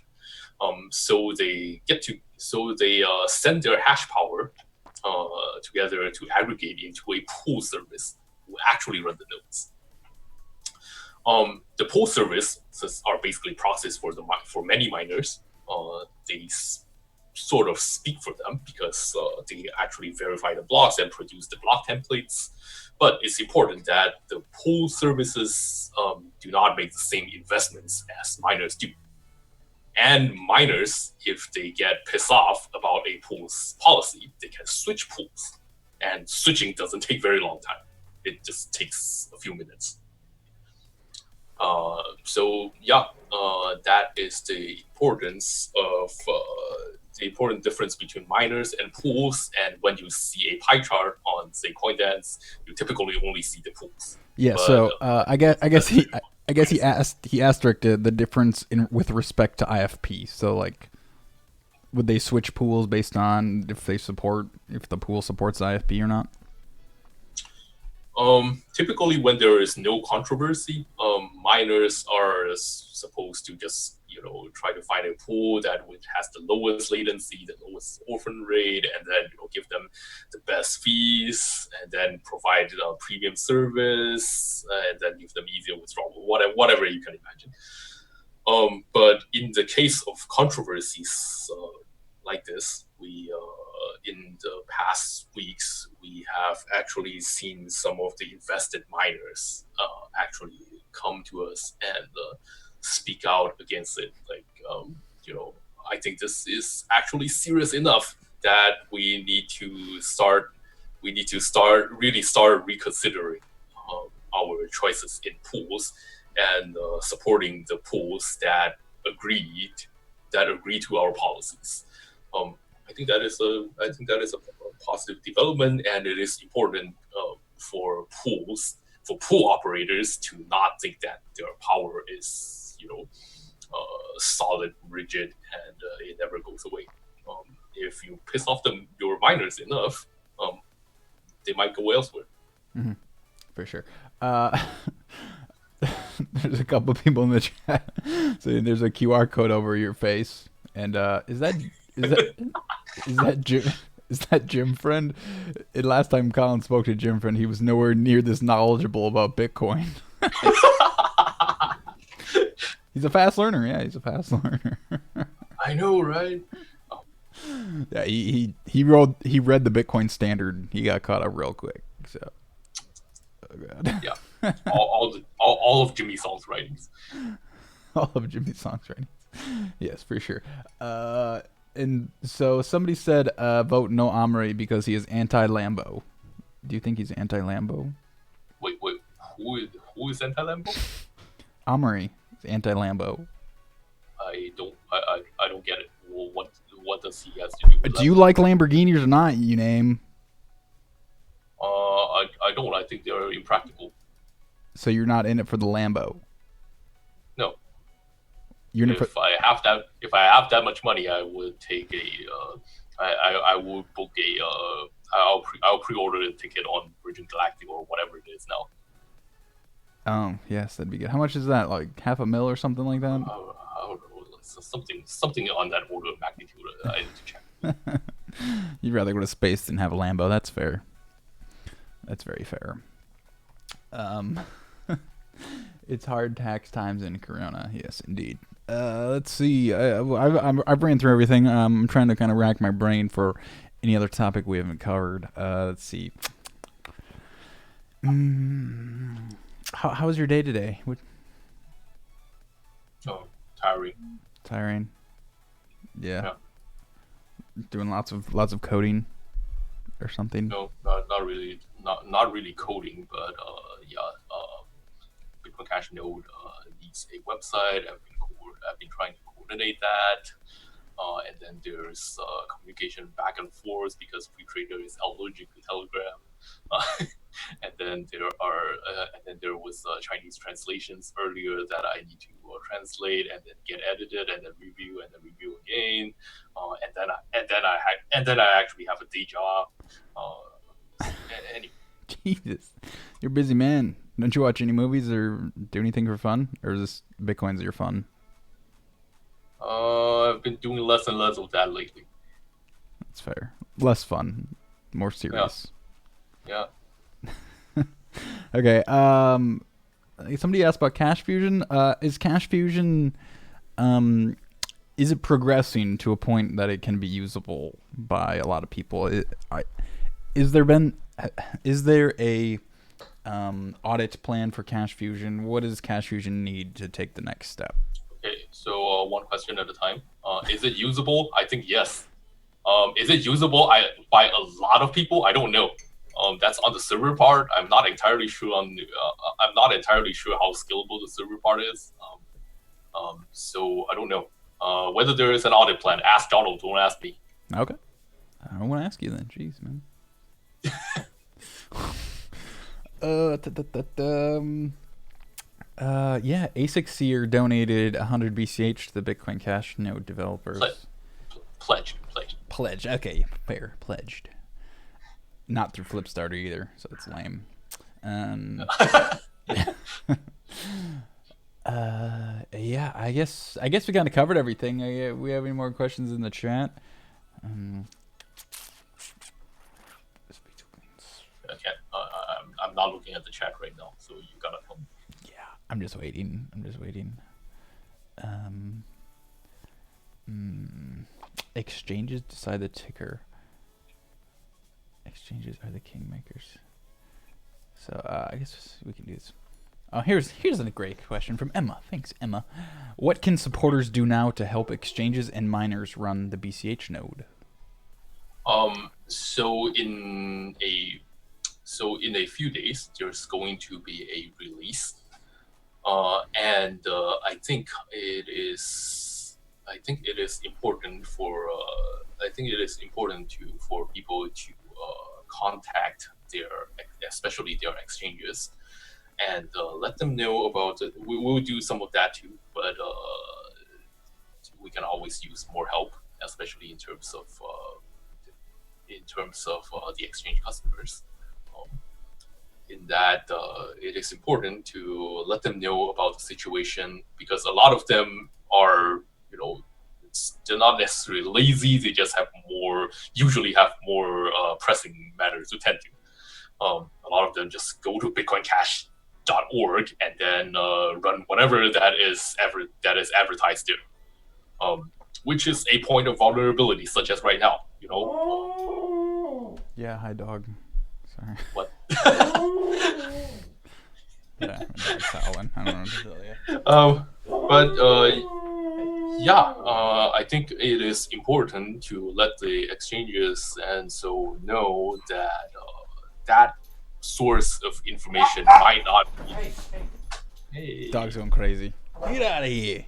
So they send their hash power together to aggregate into a pool service who actually run the nodes. The pool services are basically proxies for many miners. They sort of speak for them because they actually verify the blocks and produce the block templates. But it's important that the pool services do not make the same investments as miners do. And miners, if they get pissed off about a pool's policy, they can switch pools. And switching doesn't take very long time. It just takes a few minutes. That is the importance of the important difference between miners and pools. And when you see a pie chart on, say, CoinDance, you typically only see the pools. Yeah. So I guess he asterisked the difference with respect to IFP. So like, would they switch pools based on if the pool supports IFP or not? Typically, when there is no controversy, miners are supposed to just try to find a pool that has the lowest latency, the lowest orphan rate, and then give them the best fees, and then provide premium service, and then give them easier withdrawal, whatever you can imagine. But in the case of controversies like this, we in the past weeks, we have actually seen some of the invested miners actually come to us and speak out against it. Like, I think this is actually serious enough that we need to start reconsidering our choices in pools and supporting the pools that agree to our policies. I think that is a positive development, and it is important for pool operators to not think that their power is solid, rigid, and it never goes away. If you piss off your miners enough, they might go elsewhere. Mm-hmm. For sure. There's a couple people in the chat saying there's a QR code over your face, and is that Jim Friend? And last time Collin spoke to Jim Friend, he was nowhere near this knowledgeable about Bitcoin. He's a fast learner. Yeah, he's a fast learner. I know, right? Yeah, he read the Bitcoin Standard. He got caught up real quick. So, oh god. Yeah, all of Jimmy Song's writings. All of Jimmy Song's writings. Yes, for sure. And so somebody said vote no Omri because he is anti-Lambo. Do you think he's anti-Lambo? Wait, who is anti-Lambo? Omri is anti-Lambo. I don't get it. Well, what does he have to do with Do you like Lamborghinis or not, you name? I don't. I think they're impractical. So you're not in it for the Lambo? No. You're if I have that much money, I would take I would book I'll pre-order a ticket on Virgin Galactic or whatever it is now. Oh yes, that'd be good. How much is that? Like $500,000 or something like that? I don't know. Something on that order of magnitude. I need to check. You'd rather go to space than have a Lambo. That's fair. That's very fair. It's hard tax times in Corona. Yes, indeed. Let's see. I've ran through everything. I'm trying to kind of rack my brain for any other topic we haven't covered. Let's see. How was your day today? Oh, tiring. Tiring. Yeah. Yeah. Doing lots of coding or something. No, not really. Not really coding, but Bitcoin Cash node needs a website. I've been trying to coordinate that. And then there's communication back and forth because pre-trader is allergic to Telegram. And then there was Chinese translations earlier that I need to translate and then get edited and then review again. And then I actually have a day job. Anyway. Jesus, you're a busy man. Don't you watch any movies or do anything for fun, or is this Bitcoin's your fun? I've been doing less and less of that lately. That's fair. Less fun, more serious. Yeah. Okay. Somebody asked about Cash Fusion. Is Cash Fusion, is it progressing to a point that it can be usable by a lot of people? Is there a audit plan for Cash Fusion? What does Cash Fusion need to take the next step? Okay, so one question at a time. Is it usable? I think yes. Is it usable by a lot of people? I don't know. That's on the server part. I'm not entirely sure how scalable the server part is. So I don't know. Whether there is an audit plan, ask Donald. Don't ask me. Okay, I don't want to ask you then. Jeez, man. Yeah, ASIC Seer donated 100 BCH to the Bitcoin Cash node developers. Pledged. Okay, fair. Pledged. Not through Flipstarter either, so it's lame. Yeah, I guess we kind of covered everything. We have any more questions in the chat? Okay, I'm not looking at the chat right now, so you gotta tell me. Yeah, I'm just waiting. Exchanges decide the ticker. Exchanges are the kingmakers. So I guess we can do this. Oh, here's a great question from Emma. Thanks, Emma. What can supporters do now to help exchanges and miners run the BCH node? So in a few days, there's going to be a release, and I think it is important for people to contact especially their exchanges, and let them know about it. We will do some of that too, but we can always use more help, especially in terms of the exchange customers. In that, it is important to let them know about the situation, because a lot of them are, they're not necessarily lazy. They just usually have more pressing matters to tend to. A lot of them just go to bitcoincash.org and then run whatever that is advertised there, which is a point of vulnerability, such as right now. Yeah, hi dog. Sorry. What? Yeah, my dog's howling. I don't know what to tell you. I think it is important to let the exchanges and so know that that source of information might not be. Hey. Dog's going crazy. Get out of here.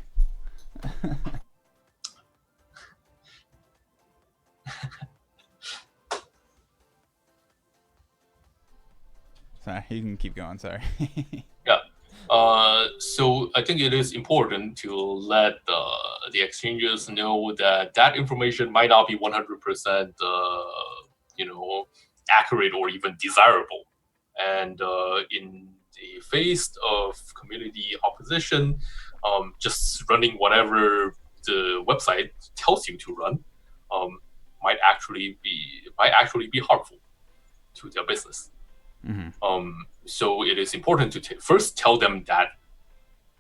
Sorry, you can keep going. Sorry. Yeah. So I think it is important to let the exchanges know that information might not be 100%, accurate or even desirable. And in the face of community opposition, just running whatever the website tells you to run might actually be harmful to their business. Mm-hmm. So it is important to first tell them that.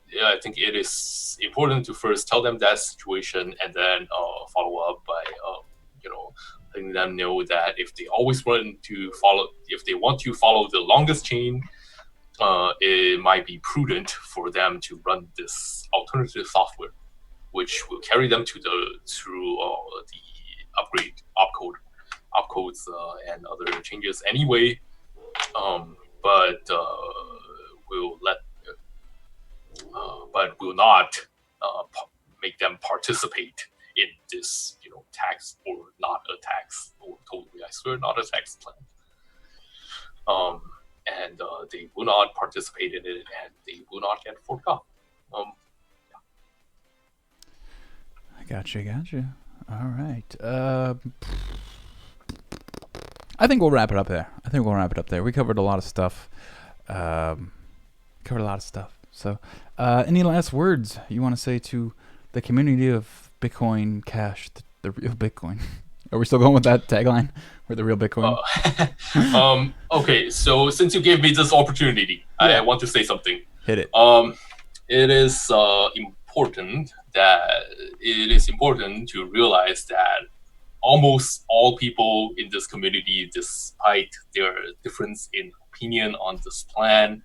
Yeah, I think it is important to first tell them that situation, and then follow up by letting them know that if they want to follow the longest chain, it might be prudent for them to run this alternative software, which will carry them through the upgrade opcodes and other changes anyway. But will not make them participate in this, tax or not a tax, or totally, I swear, not a tax plan. And they will not participate in it, and they will not get forked. Gotcha. All right. I think we'll wrap it up there. We covered a lot of stuff. So, any last words you want to say to the community of Bitcoin Cash, the real Bitcoin? Are we still going with that tagline? We're the real Bitcoin. Okay, so since you gave me this opportunity, I want to say something. Hit it. It is important to realize that almost all people in this community, despite their difference in opinion on this plan,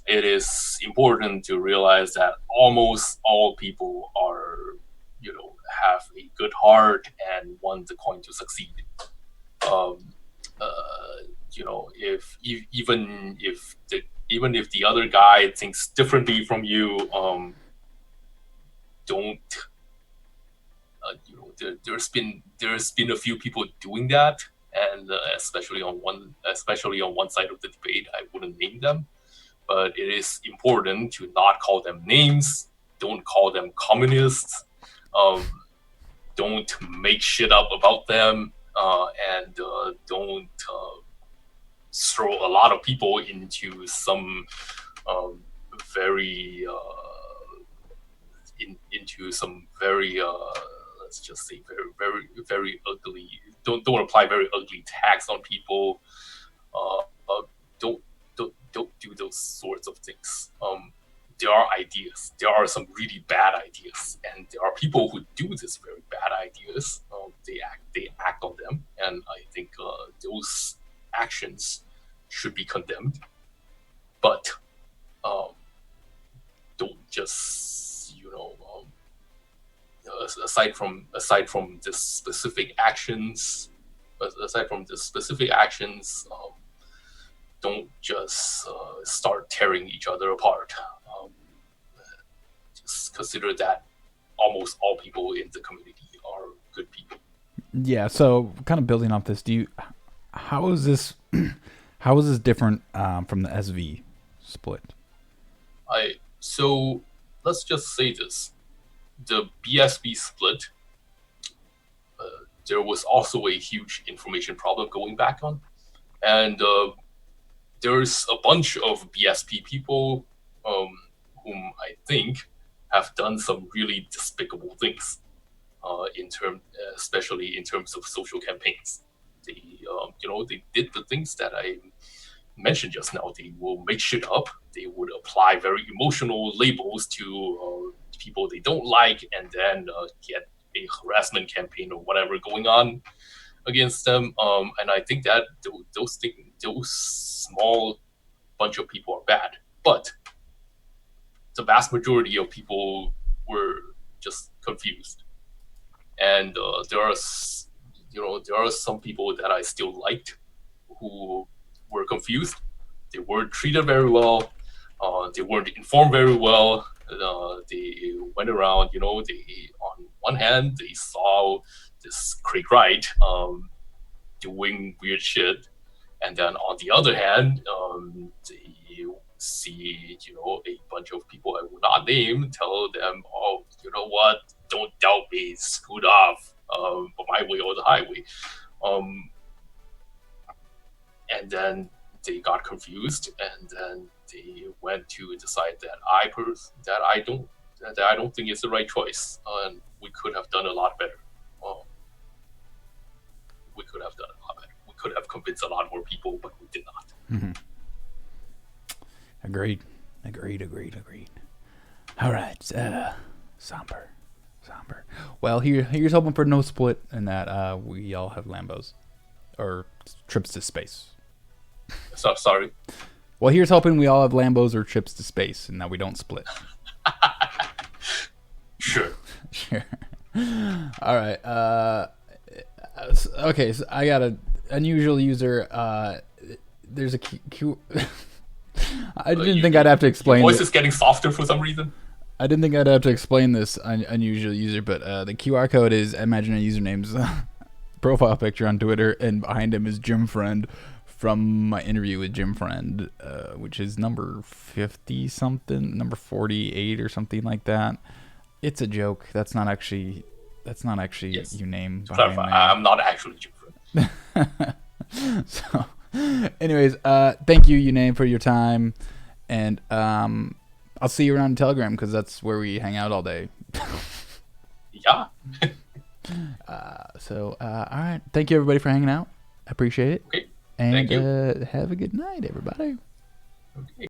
it is important to realize that almost all people are, have a good heart and want the coin to succeed. Even if the other guy thinks differently from you, don't. There's been a few people doing that, and especially on one side of the debate, I wouldn't name them, but it is important to not call them names. Don't call them communists. Don't make shit up about them, and don't throw a lot of people into some very let's just say very ugly. Don't apply very ugly tax on people. Don't do those sorts of things. There are ideas. There are some really bad ideas, and there are people who do these very bad ideas. They act on them, and I think those actions should be condemned. But don't just aside from the specific actions, don't just start tearing each other apart. Just consider that almost all people in the community are good people. Yeah. So, kind of building off this, how is this different from the SV split? So let's just say this: the BSV split, there was also a huge information problem going back on, and there's a bunch of BSP people whom I think have done some really despicable things, especially in terms of social campaigns. They did the things that I mentioned just now. They will make shit up. They would apply very emotional labels to people they don't like, and then get a harassment campaign or whatever going on against them. And I think that those small bunch of people are bad, but the vast majority of people were just confused. And there are some people that I still liked who were confused. They weren't treated very well. They weren't informed very well. They went around, they, on one hand, they saw this Craig Wright doing weird shit. And then on the other hand, they see, a bunch of people I will not name tell them, oh, you know what, don't doubt me, scoot off, my way or the highway. And then they got confused, and then they went to decide that I don't think it's the right choice, and we could have done a lot better. We could have done a lot better. We could have convinced a lot more people, but we did not. Mm-hmm. Agreed. All right, somber. Well, here's hoping for no split, and that we all have Lambos or trips to space. So sorry. Well, here's hoping we all have Lambos or trips to space, and that we don't split. Sure. Sure. All right. Okay, so I got an unusual user. There's a Q. I didn't think I'd have to explain. Your voice is getting softer for some reason. I didn't think I'd have to explain this unusual user, but the QR code is imaginary username's profile picture on Twitter, and behind him is Jim Friend from my interview with Jim Friend, which is number 50 something, number 48 or something like that. It's a joke. That's not actually Yes. your name. Clarify, I'm not actually Jim Friend. So, anyways, thank you, Uname, for your time, and I'll see you around Telegram because that's where we hang out all day. Yeah. All right. Thank you, everybody, for hanging out. I appreciate it. Okay. And Thank you. have a good night, everybody. Okay.